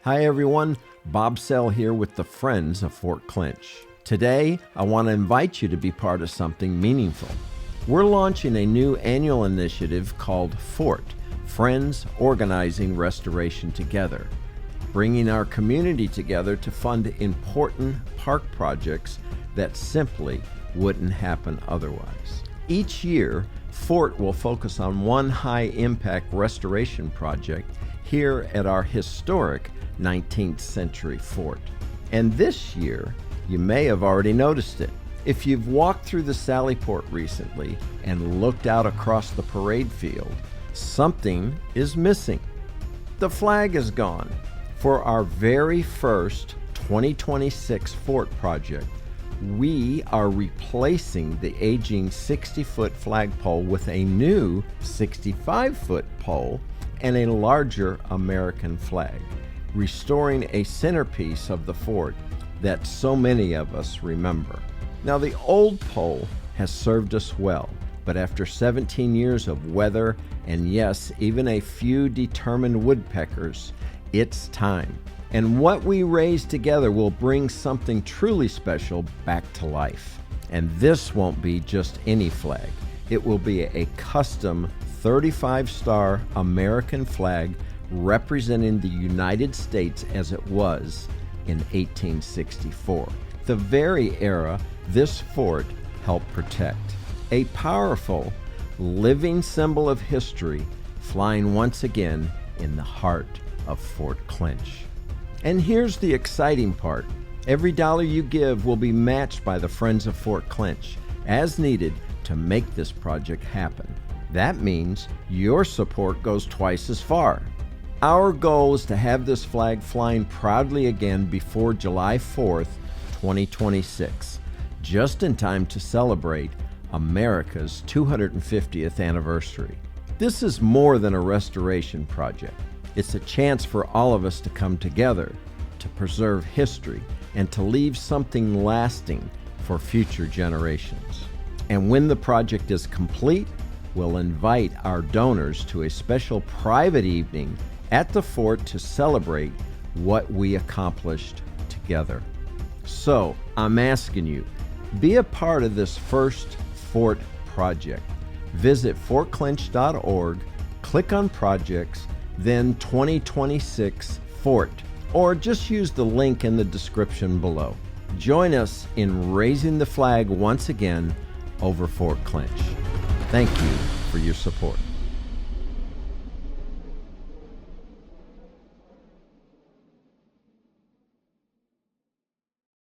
Hi everyone, Bob Sell here with the Friends of Fort Clinch. Today, I want to invite you to be part of something meaningful. We're launching a new annual initiative called F.O.R.T, Friends Organizing Restoration Together, bringing our community together to fund important park projects that simply wouldn't happen otherwise. Each year, F.O.R.T will focus on one high-impact restoration project here at our historic 19th century fort. And this year, you may have already noticed it. If you've walked through the Sallyport recently and looked out across the parade field, something is missing. The flag is gone. For our very first 2026 F.O.R.T project, we are replacing the aging 60-foot flagpole with a new 65-foot pole and a larger American flag, restoring a centerpiece of the fort that so many of us remember. Now, the old pole has served us well, but after 17 years of weather and yes, even a few determined woodpeckers, it's time. And what we raise together will bring something truly special back to life. And this won't be just any flag. It will be a custom 35-star American flag representing the United States as it was in 1864, the very era this fort helped protect. A powerful, living symbol of history flying once again in the heart of Fort Clinch. And here's the exciting part. Every dollar you give will be matched by the Friends of Fort Clinch, as needed to make this project happen. That means your support goes twice as far. Our goal is to have this flag flying proudly again before July 4th, 2026, just in time to celebrate America's 250th anniversary. This is more than a restoration project. It's a chance for all of us to come together, to preserve history, and to leave something lasting for future generations. And when the project is complete, we'll invite our donors to a special private evening at the fort to celebrate what we accomplished together. So, I'm asking you, be a part of this first F.O.R.T project. Visit fortclinch.org, click on projects, then 2026 F.O.R.T, or just use the link in the description below. Join us in raising the flag once again over Fort Clinch. Thank you for your support.